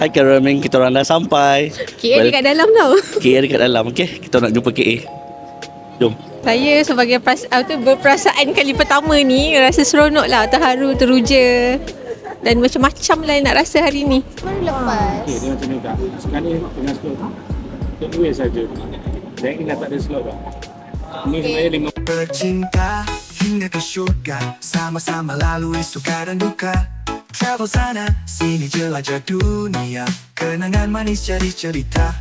Hai Karamin, kita orang dah sampai. KA dekat dalam tau. KA dekat dalam. Okey, kita nak jumpa KA. Jom. Saya sebagai berperasaan kali pertama ni rasa seronok lah, terharu, teruja dan macam-macam lah yang nak rasa hari ni. Baru lepas. Okey, dia macam ni tak. Sekarang ni tengah slot. Take away saja. Dan ini dah tak ada slot dah. Ini sebenarnya 5 Bercinta hingga ke syurga, sama-sama lalui suka dan duka. Travel sana sini jelajah dunia, kenangan manis jadi cerita.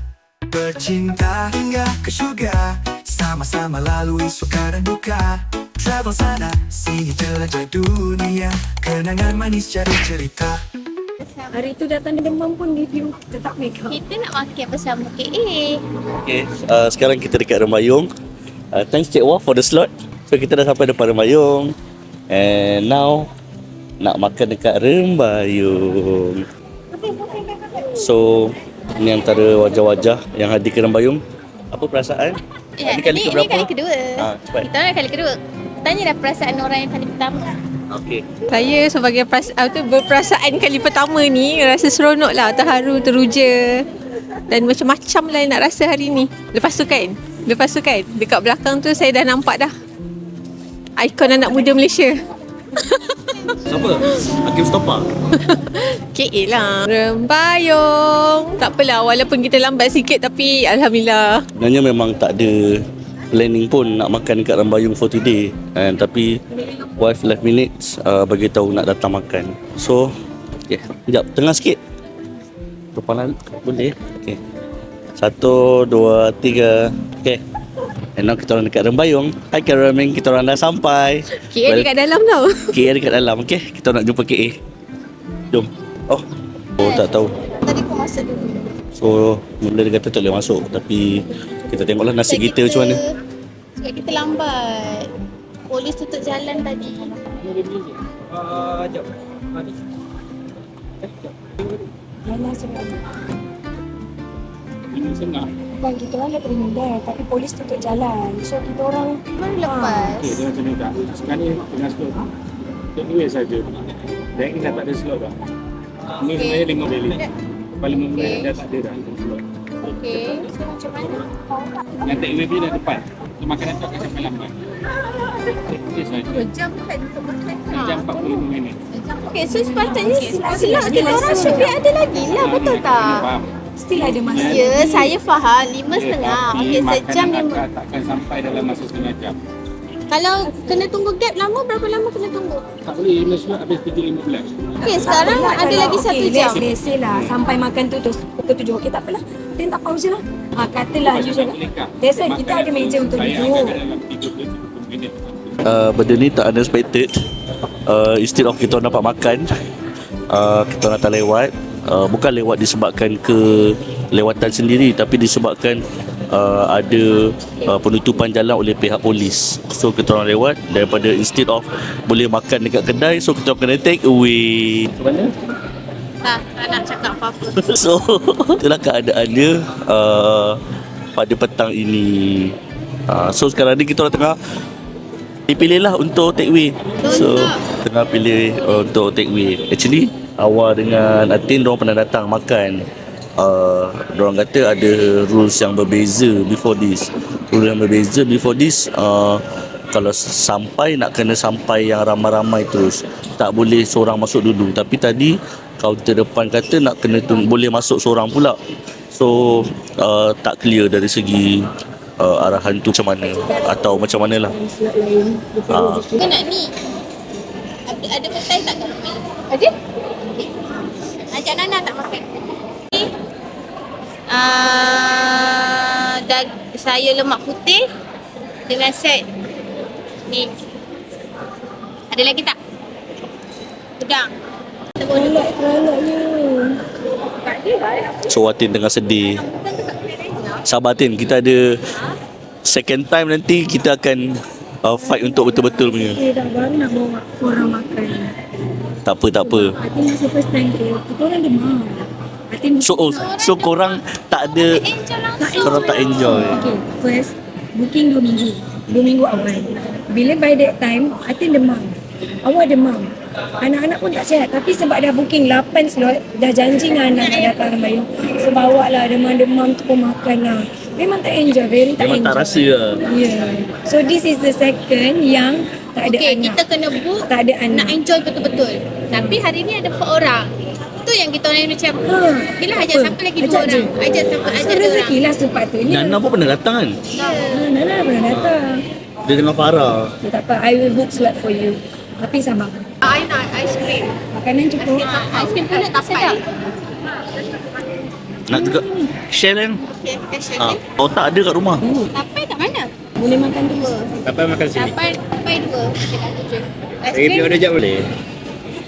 Bercinta hingga ke syurga, sama-sama lalui suka dan duka. Travel sana sini jelajah dunia, kenangan manis jadi cerita. Hari tu datang demam pun review tetap make up. Kita nak makan bersama KA. Okey, sekarang kita dekat Rembayung. Thanks Cik Wah for the slot. So kita dah sampai depan Rembayung. And now nak makan dekat Rembayung. So ini antara wajah-wajah yang hadir ke Rembayung. Apa perasaan? Ya, Ini kali ini keberapa? kali kedua. Cepat. Kita orang kali kedua. Tanya dah perasaan orang yang kali pertama. Okey. Saya sebagai berperasaan kali pertama ni rasa seronok lah, terharu, teruja dan macam-macam lah yang nak rasa hari ni. Lepas tu kan dekat belakang tu saya dah nampak dah ikon anak muda Malaysia. Siapa? Hakim Stopa. KA lah. Rembayung. Tak apalah, walaupun kita lambat sikit tapi Alhamdulillah. Sebenarnya memang tak ada planning pun nak makan dekat Rembayung for today. Tapi wife last minutes bagi tahu nak datang makan. So, okay. Sekejap, tengah sikit. Depan boleh? Okay. 1, 2, 3. Okay. And now kita orang dekat Rembayung. Hai Karamin, kita orang dah sampai. KA dekat dalam tau. KA dekat dalam. Okay, kita nak jumpa KA. Jom. Oh, tak tahu. Tadi kau masuk dulu. So, mula dia kata tak boleh masuk. Tapi kita tengoklah nasib kita macam mana. Sebab kita lambat. Polis tutup jalan tadi. Mana sebenarnya? ini setengah. Bang, kita orang dah terima dah, tapi polis tutup jalan. So kita orang Baru lepas. Okey, dia macam ni tak. Sekarang ni tengah slot. Take away saja. Dan ini dah tak ada slot dah. Ini sebenarnya 5 daily. Lepas 5 minit dah tak ada dah slot. Okey. So macam mana? Yang take away punya dah depan. So, makanan tu akan sampai lambat. Okey saja. 2 jam kan untuk makan. 1 jam 45 minit. Okey, so sepatutnya selak kita orang should be ada lagi lah, betul tak? Faham? still ada masa. Ya, saya faham 5.5. Okey, sejam makanan 5. takkan sampai dalam masa setengah jam. Kalau kena tunggu gap lama, berapa lama kena tunggu? Tak boleh, bila slot habis 7.15. Okey, sekarang ada lagi 1 jam. Let's say lah, sampai makan tu terus pukul 7. Okey, tak apalah. Then tak pause je lah. Katalah you cakap. That's why kita ada meja untuk Saya duduk. akan dalam 30 minit. Benda ni tak unexpected. Instead of kita dapat makan, kita datang lewat. Bukan lewat disebabkan kelewatan sendiri, tapi disebabkan ada penutupan jalan oleh pihak polis. So kita orang lewat, daripada instead of boleh makan dekat kedai, so kita kena take away. Macam mana? Tak nak cakap apa-apa. So itulah keadaan dia pada petang ini. So sekarang ni kita orang tengah dipilihlah untuk take away. So tengah pilih untuk take away. Actually Awal dengan Atin diorang pernah datang makan. Diorang kata ada rules yang berbeza before this. Rules yang berbeza before this, kalau sampai nak kena sampai yang ramai-ramai terus. Tak boleh seorang masuk dulu. Tapi tadi kaunter depan kata nak kena boleh masuk seorang pula. So tak clear dari segi arahan tu macam mana atau macam manalah. Kau nak ni. Ada petai tak kat rumah? Ada? Okay. Ajak Nana tak makan. Saya lemak putih dengan set ni. Ada lagi tak? Udang. So Atin tengah sedih. Sabar Atin, kita ada second time nanti kita akan fight untuk betul-betul punya. Dah baru nak bawa orang makan. Tak apa. I think masa first time tu, kita orang demam. I think So korang tak ada, korang tak enjoy. okay, first booking 2 minggu. 2 minggu awal. Bila by that time, I think demam. Awak demam. Anak-anak pun tak sihat. Tapi sebab dah booking 8 slot, dah janji dengan anak nak datang Rembayung. So bawa lah demam-demam tu pun makan lah. Memang tak enjoy, very tak Memang enjoy. tak rasa lah. Yeah. So this is the second yang tak ada Okay, anak. kita kena book Tak ada anak. nak enjoy betul-betul. Tapi hari ni ada 4 orang. Tu yang kita orang macam bila ajak Apa? siapa lagi 2 Ajak je. orang. Ajak siapa, So ajak 2 orang. rezeki lah sepatutnya. Nana pun pernah datang kan? Nana pernah datang. Dia dengan Farah. Tak apa, I will book slot for you. Tapi sabar. I nak aiskrim. Makanan cukup. Aiskrim tu nak sedap. Nak juga share kan? Okay, kita share. Oh tak ada kat rumah. Tapai kat mana? Boleh makan dua. Tapai makan sini. Tapai 2. Kita tujuh. Saya pergi order jap boleh?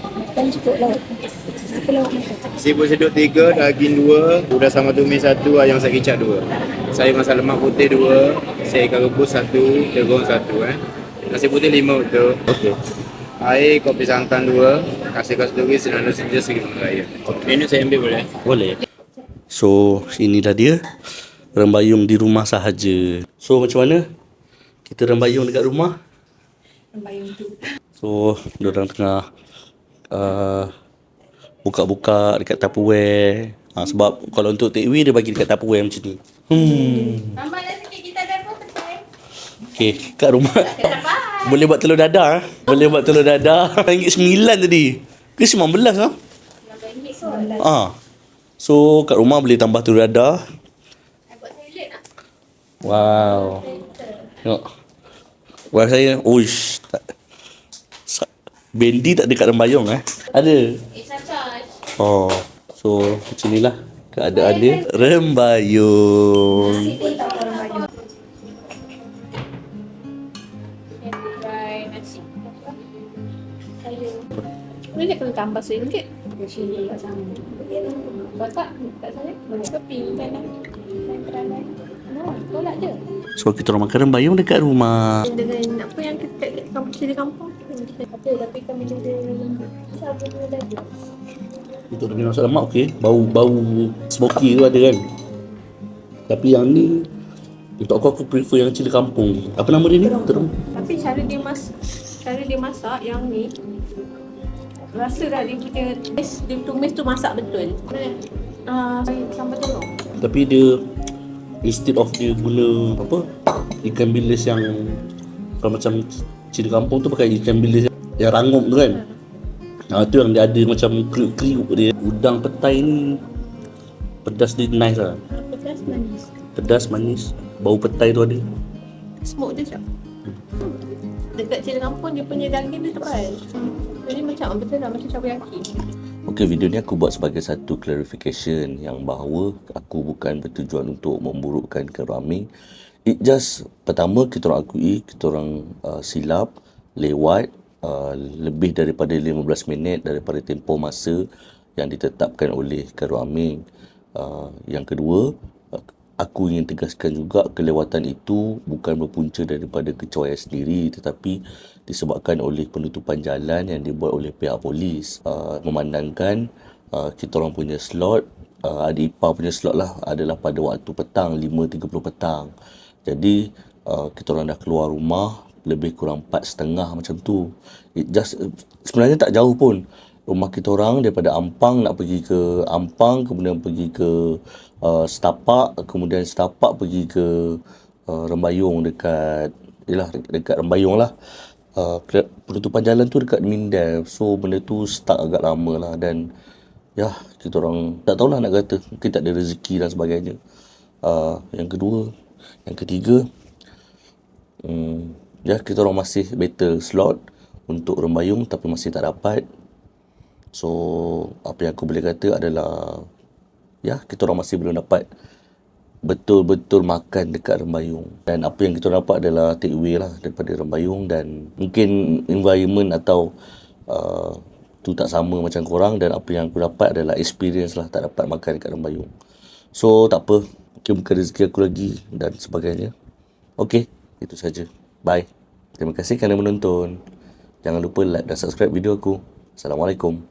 Makan cukup lah. Apa lah makan? Sibuk sedut 3, daging 2, udang sama tumis 1, ayam masak kicap 2. Saya masak lemak putih 2, saya ikan rebus 1, tegong 1 Nasi putih 5 betul. Okey. Air kopi santan 2, kasih kasturi senanda senja segi raya. Menu saya ambil boleh? Boleh. So, inilah dia rembayung di rumah sahaja. So, macam mana? Kita rembayung dekat rumah. Rembayung tu. So, diorang tengah buka-buka dekat Tupperware. Sebab kalau untuk take away dia bagi dekat Tupperware macam ni. Tambahlah sikit kita ada apa petai. Okay, kat rumah boleh buat telur dadah. Boleh buat telur dadah. RM9 tadi. Ke RM19 lah? So, kat rumah boleh tambah telur dadah. Buat salad nak. Wow. Tengok. Wife saya, uish. Bendi tak ada kat rembayung Ada. Charge. Oh. So, macam inilah keadaan dia. Rembayung. Try nasi. Boleh tak kena tambah RM1? Kau tak? Tak saya? Kopi kan? Tolak je. So, kita orang makan rembayung dekat rumah. Dengan apa yang kat kampung cili kampung. Tapi kami juga sabar lagi. Untuk dia masak lemak okey. Bau smoky tu ada kan. Tapi yang ni untuk aku prefer yang cili kampung. Apa nama dia ni? Terung. Tapi cara dia masak yang ni rasa dah dia punya taste, dia tumis tu masak betul. Sambal telur. Tapi dia instead of dia guna apa? Ikan bilis yang kalau macam cili kampung tu pakai ikan bilis yang rangup tu kan. Tu yang dia ada macam kriuk-kriuk dia. Udang petai ni pedas dia nice lah. Pedas manis. Pedas manis. Bau petai tu ada. Smoke dia siap. Dekat cili kampung dia punya daging dia tebal. Jadi macam betul lah macam teriyaki. Okey, video ni aku buat sebagai satu clarification yang bahawa aku bukan bertujuan untuk memburukkan keramik. It just pertama kita orang akui kita orang silap lewat lebih daripada 15 minit daripada tempoh masa yang ditetapkan oleh Khairul Aming. Yang kedua, aku ingin tegaskan juga kelewatan itu bukan berpunca daripada kecuaian sendiri tetapi disebabkan oleh penutupan jalan yang dibuat oleh pihak polis. Memandangkan kita orang punya slot, adik ipar punya slot lah adalah pada waktu petang 5.30 petang. Jadi kita orang dah keluar rumah lebih kurang 4.30 macam tu. It just sebenarnya tak jauh pun. Rumah kita orang daripada Ampang nak pergi ke Ampang, kemudian pergi ke Setapak, kemudian Setapak pergi ke Rembayung dekat Rembayung lah. Penutupan jalan tu dekat Mindef. So benda tu start agak lama lah dan ya kita orang tak tahulah nak kata mungkin tak ada rezeki dan sebagainya. Yang ketiga ya kita orang masih better slot untuk Rembayung tapi masih tak dapat. So apa yang aku boleh kata adalah ya kita orang masih belum dapat betul-betul makan dekat Rembayung. Dan apa yang kita dapat adalah take away lah daripada Rembayung dan mungkin environment atau tu tak sama macam korang dan apa yang aku dapat adalah experience lah tak dapat makan dekat Rembayung. So tak apa, mungkin bukan rezeki aku lagi dan sebagainya. Okay, itu saja. Bye. Terima kasih kerana menonton. Jangan lupa like dan subscribe video aku. Assalamualaikum.